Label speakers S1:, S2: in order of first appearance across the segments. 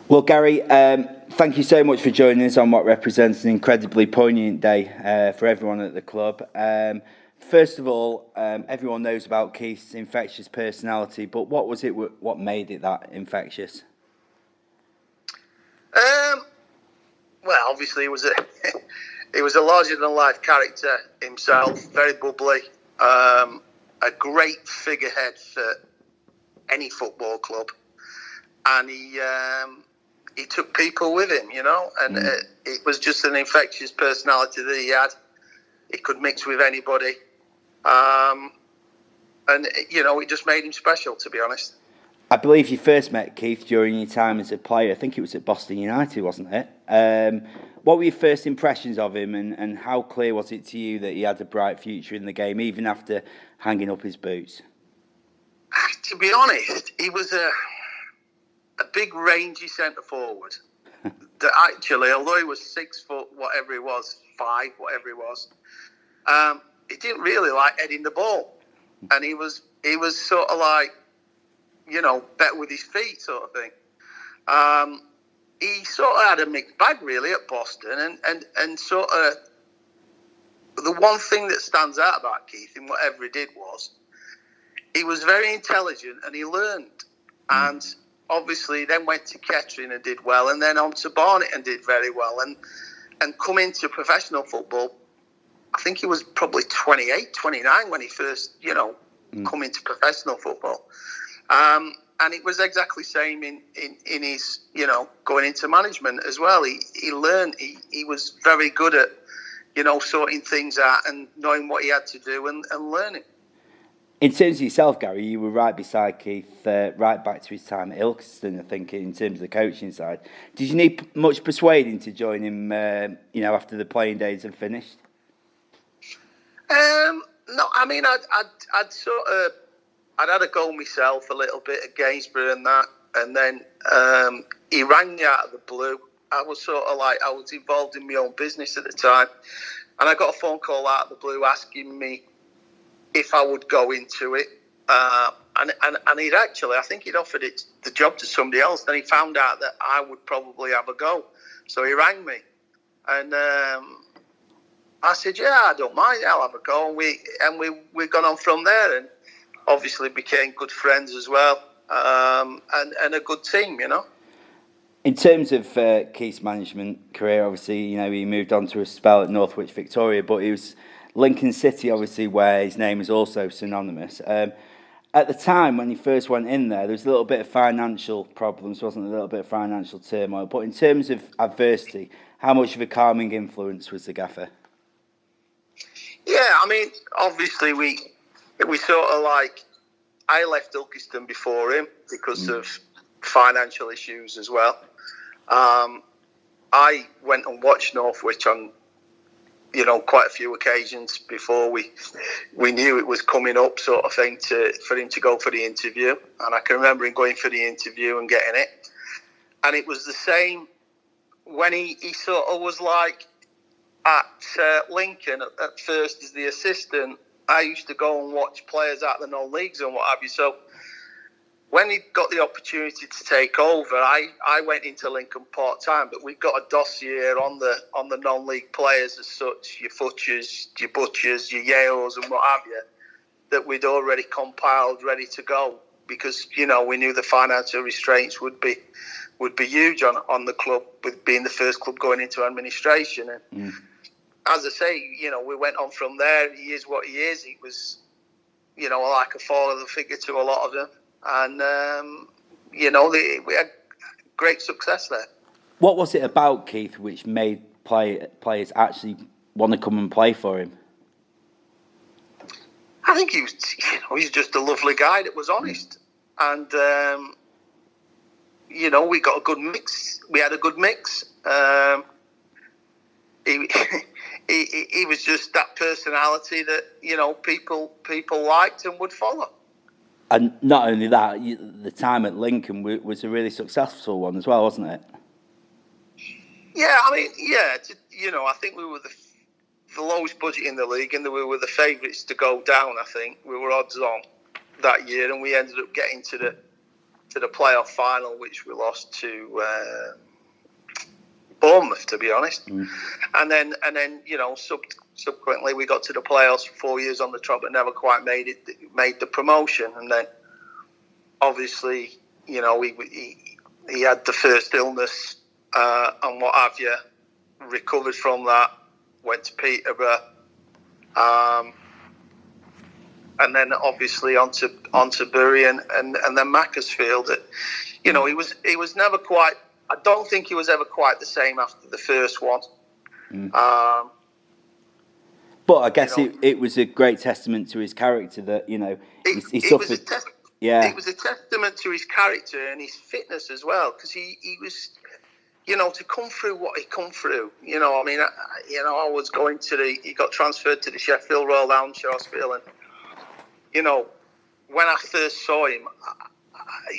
S1: Well, Gary, thank you so much for joining us on what represents an incredibly poignant day for everyone at the club. First of all, everyone knows about Keith's infectious personality, but what was it? What made it that infectious?
S2: Well, obviously, he was a larger than life character himself. Very bubbly, a great figurehead for any football club, and he took people with him, and it was just an infectious personality that he had. He could mix with anybody, and it just made him special, to be honest.
S1: I believe you first met Keith during your time as a player. I think it was at Boston United, wasn't it? What were your first impressions of him, and how clear was it to you that he had a bright future in the game, even after hanging up his boots?
S2: To be honest, he was a big, rangy centre forward. That actually, although he was 6 foot, whatever he was, 5, whatever he was, he didn't really like heading the ball, and he was sort of like, better with his feet, sort of thing. He sort of had a mixed bag, really, at Boston, and sort of the one thing that stands out about Keith in whatever he did was he was very intelligent and he learned, and obviously then went to Kettering and did well, and then on to Barnet and did very well, and come into professional football. I think he was probably 28, 29 when he first, come into professional football. And it was exactly the same in his, going into management as well. He learned, he was very good at, sorting things out and knowing what he had to do and learning.
S1: In terms of yourself, Gary, you were right beside Keith, right back to his time at Ilkeston, I think, in terms of the coaching side. Did you need much persuading to join him, after the playing days had finished?
S2: No, I mean, I'd had a go myself a little bit at Gainsborough and that, and then he rang me out of the blue. I was I was involved in my own business at the time, and I got a phone call out of the blue asking me if I would go into it. And he'd actually, I think he'd offered the job to somebody else. Then he found out that I would probably have a go, so he rang me, and I said, "Yeah, I don't mind. I'll have a go." And we got on from there, and obviously became good friends as well, and a good team,
S1: In terms of Keith's management career, obviously, he moved on to a spell at Northwich Victoria, but he was Lincoln City, obviously, where his name is also synonymous. At the time when he first went in there was a little bit of financial problems, wasn't there? A little bit of financial turmoil. But in terms of adversity, how much of a calming influence was the gaffer?
S2: Yeah, I mean, obviously we sort of I left Ilkeston before him because of financial issues as well. I went and watched Northwich on, quite a few occasions before we knew it was coming up, sort of thing, for him to go for the interview. And I can remember him going for the interview and getting it. And it was the same when he sort of was at Lincoln at first as the assistant. I used to go and watch players out the non-leagues and what have you. So when he got the opportunity to take over, I went into Lincoln part-time, but we got a dossier on the non-league players as such, your Futchers, your Butchers, your Yales and what have you, that we'd already compiled, ready to go, because, we knew the financial restraints would be huge on the club, with being the first club going into administration. And as I say, we went on from there. He is what he is. He was, like a father figure to a lot of them. And, we had great success there.
S1: What was it about Keith which made players actually want to come and play for him?
S2: I think he's just a lovely guy that was honest. And, we got a good mix. We had a good mix. He was just that personality that, people liked and would follow.
S1: And not only that, the time at Lincoln was a really successful one as well, wasn't it?
S2: Yeah, I mean, I think we were the lowest budget in the league, and we were the favourites to go down. I think we were odds on that year, and we ended up getting to to the playoff final, which we lost to Bournemouth, to be honest. And then subsequently we got to the playoffs for 4 years on the trot, but never quite made the promotion. And then obviously, he had the first illness and what have you, recovered from that, went to Peterborough, and then obviously onto Bury and then Macclesfield. He was never quite. I don't think he was ever quite the same after the first one.
S1: But I guess it was a great testament to his character that he suffered.
S2: It was a testament to his character and his fitness as well, because he was, to come through what he come through. I was going he got transferred to the Sheffield Royal Hampshire Hospital, and when I first saw him,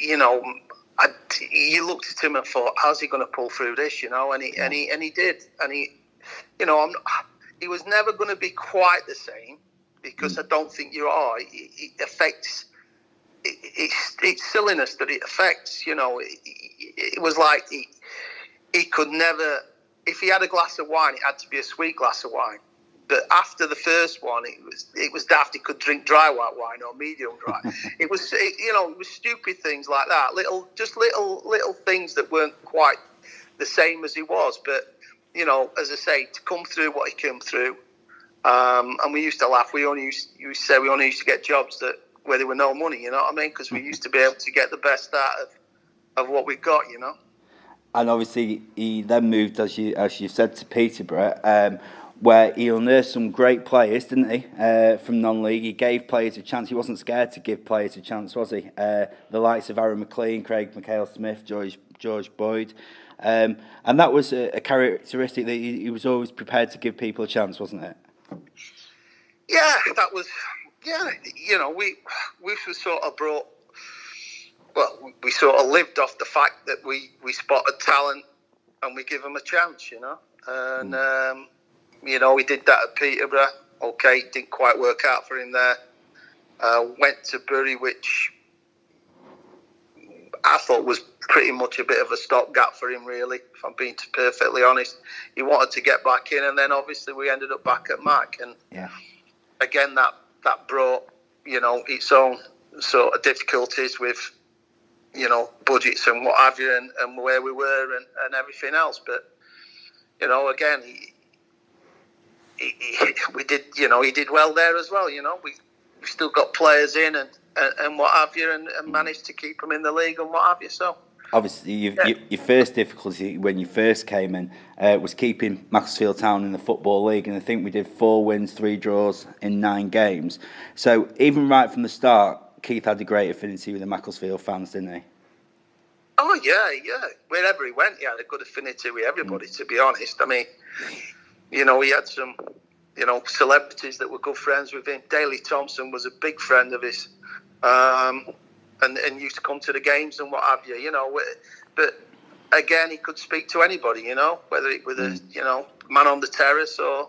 S2: you looked at him and thought, how's he going to pull through this? And he did, and he was never going to be quite the same, because I don't think you are. It affects. It's silliness that it affects. It was like he could never. If he had a glass of wine, it had to be a sweet glass of wine. But after the first one, it was daft. He could drink dry white wine or medium dry. It was stupid things like that. Little things that weren't quite the same as he was. But as I say, to come through what he came through, and we used to laugh. We used to get jobs where there were no money. You know what I mean? Because we used to be able to get the best out of what we got.
S1: And obviously, he then moved, as you said, to Peterborough, where he unearthed some great players, didn't he? From non-league, he gave players a chance. He wasn't scared to give players a chance, was he? The likes of Aaron McLean, Craig McHale-Smith, George Boyd, and that was a characteristic that he was always prepared to give people a chance, wasn't it?
S2: Yeah, that was. Yeah, we sort of brought. Well, we sort of lived off the fact that we spotted talent and we give them a chance, and. We did that at Peterborough. Okay, it didn't quite work out for him there. Went to Bury, which I thought was pretty much a bit of a stopgap for him, really, if I'm being perfectly honest. He wanted to get back in, and then obviously we ended up back at Mac. And again, that brought, its own sort of difficulties with, budgets and what have you, and where we were and everything else. But, again, he did well there as well. We still got players in and what have you, and managed to keep them in the league and what have you. So
S1: obviously, your first difficulty when you first came in was keeping Macclesfield Town in the Football League, and I think we did 4 wins, 3 draws in 9 games. So even right from the start, Keith had a great affinity with the Macclesfield fans, didn't he?
S2: Oh yeah. Wherever he went, he had a good affinity with everybody. To be honest, I mean. He had some, celebrities that were good friends with him. Daley Thompson was a big friend of his, and used to come to the games and what have you. But again, he could speak to anybody. Whether it was a man on the terrace or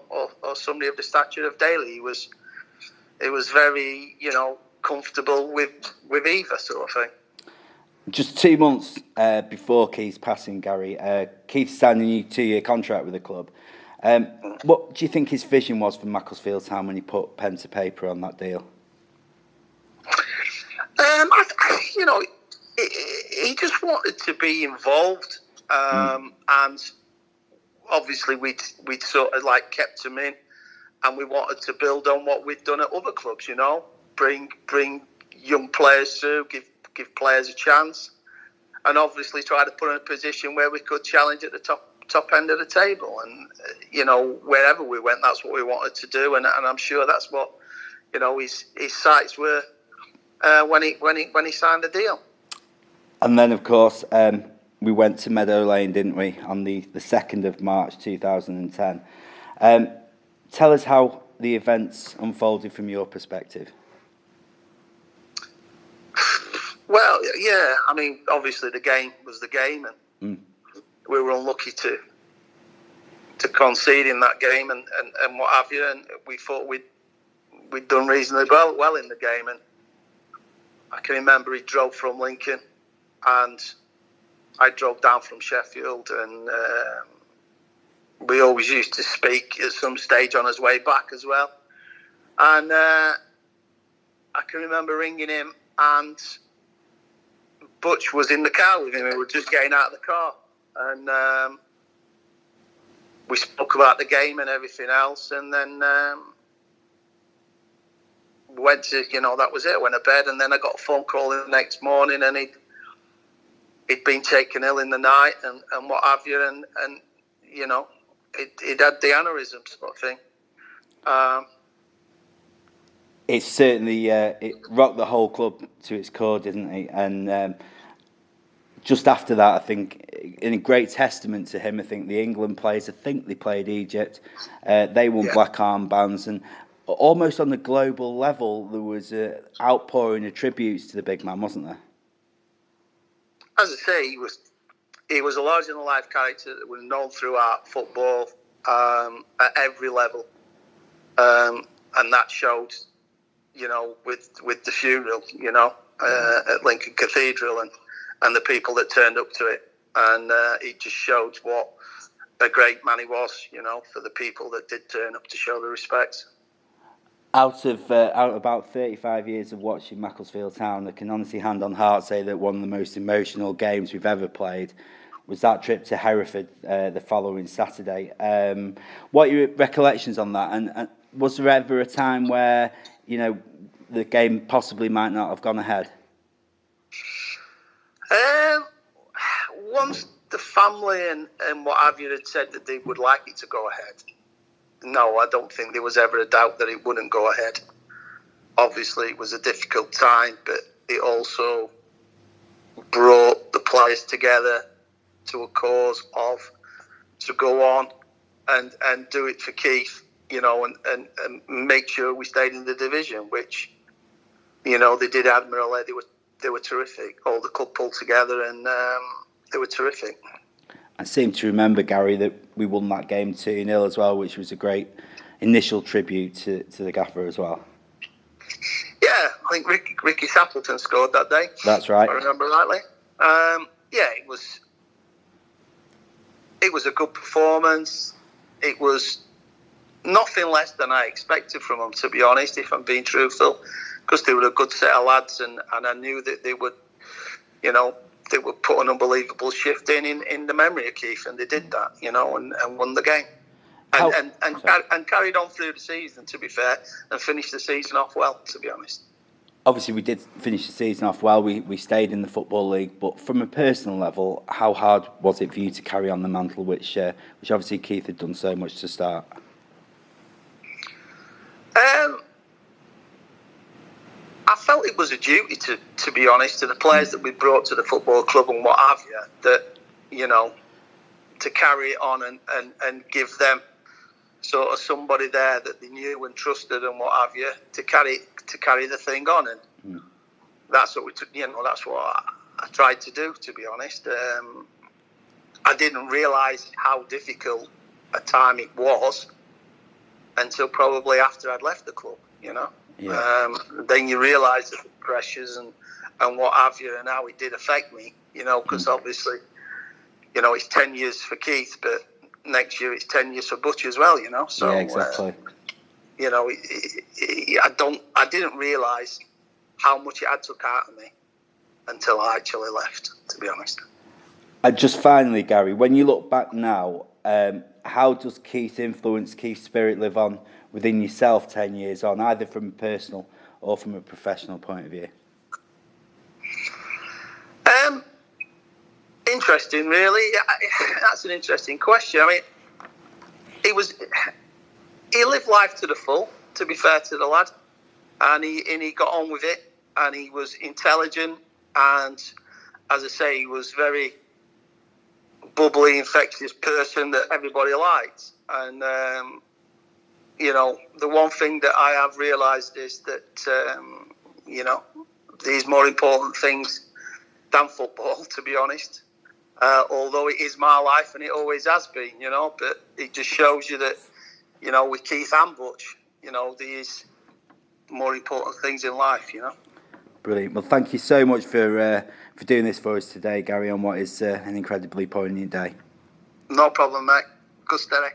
S2: somebody of the stature of Daley. He was very comfortable with either sort of thing.
S1: Just 2 months before Keith's passing, Gary, Keith signed a new 2-year contract with the club. What do you think his vision was for Macclesfield Town when he put pen to paper on that deal?
S2: He just wanted to be involved, and obviously we'd sort of like kept him in, and we wanted to build on what we'd done at other clubs. Bring young players through, give players a chance, and obviously try to put in a position where we could challenge at the top end of the table. And wherever we went, that's what we wanted to do, and I'm sure that's what his sights were when he signed the deal.
S1: And then of course we went to Meadow Lane, didn't we, on the 2nd of March 2010. Tell us how the events unfolded from your perspective.
S2: Well, yeah, I mean, obviously the game was the game, and we were unlucky to concede in that game and what have you, and we thought we'd done reasonably well in the game. And I can remember he drove from Lincoln, and I drove down from Sheffield, and we always used to speak at some stage on his way back as well. And I can remember ringing him, and Butch was in the car with him. We were just getting out of the car, and we spoke about the game and everything else, and then went to, that was it. Went to bed, and then I got a phone call the next morning, and he'd been taken ill in the night, and what have you, and he'd had the aneurysm sort of thing.
S1: It certainly it rocked the whole club to its core, didn't it? And just after that, I think, in a great testament to him, I think the England players, I think they played Egypt, they won black armbands, and almost on the global level, there was an outpouring of tributes to the big man, wasn't there?
S2: As I say, he was a larger-than-life character that was known throughout football at every level, and that showed, with the funeral, at Lincoln Cathedral, and the people that turned up to it, and it just showed what a great man he was, for the people that did turn up to show the respect.
S1: Out of about 35 years of watching Macclesfield Town, I can honestly, hand on heart, say that one of the most emotional games we've ever played was that trip to Hereford the following Saturday. What are your recollections on that? And was there ever a time where, the game possibly might not have gone ahead?
S2: Once the family and what have you had said that they would like it to go ahead, no, I don't think there was ever a doubt that it wouldn't go ahead. Obviously, it was a difficult time, but it also brought the players together to a cause to go on and do it for Keith, and make sure we stayed in the division, which, they did admirably. They were terrific. All the club pulled together, and they were terrific.
S1: I seem to remember, Gary, that we won that game 2-0 as well, which was a great initial tribute to the gaffer as well.
S2: Yeah, I think Ricky Sappleton scored that day.
S1: That's right.
S2: If I remember rightly. It was a good performance. It was nothing less than I expected from them, to be honest, if I'm being truthful, because they were a good set of lads, and I knew that they would, they would put an unbelievable shift in the memory of Keith, and they did that, and won the game. And carried on through the season, to be fair, and finished the season off well, to be honest.
S1: Obviously, we did finish the season off well. We stayed in the Football League, but from a personal level, how hard was it for you to carry on the mantle, which obviously Keith had done so much to start?
S2: I felt it was a duty, to be honest, to the players that we brought to the football club and what have you, that, to carry it on and give them sort of somebody there that they knew and trusted and what have you, to carry the thing on. And that's what we took, that's what I tried to do, to be honest. I didn't realise how difficult a time it was until probably after I'd left the club, Yeah. Then you realise the pressures and what have you, and how it did affect me, because obviously, it's 10 years for Keith, but next year it's 10 years for Butch as well, So,
S1: yeah, exactly.
S2: I didn't realise how much it had took out of me until I actually left, to be honest.
S1: And just finally, Gary, when you look back now, how does Keith's influence, Keith's spirit live on within yourself 10 years on, either from a personal or from a professional point of view?
S2: Interesting, really. That's an interesting question. I mean, he lived life to the full, to be fair to the lad, and he got on with it, and he was intelligent, and as I say, he was very bubbly, infectious person that everybody liked. And the one thing that I have realised is that these more important things than football, to be honest. Although it is my life and it always has been, but it just shows you that, with Keith and Butch, these more important things in life,
S1: Brilliant. Well, thank you so much for doing this for us today, Gary, on what is an incredibly poignant day.
S2: No problem, mate. Good steady.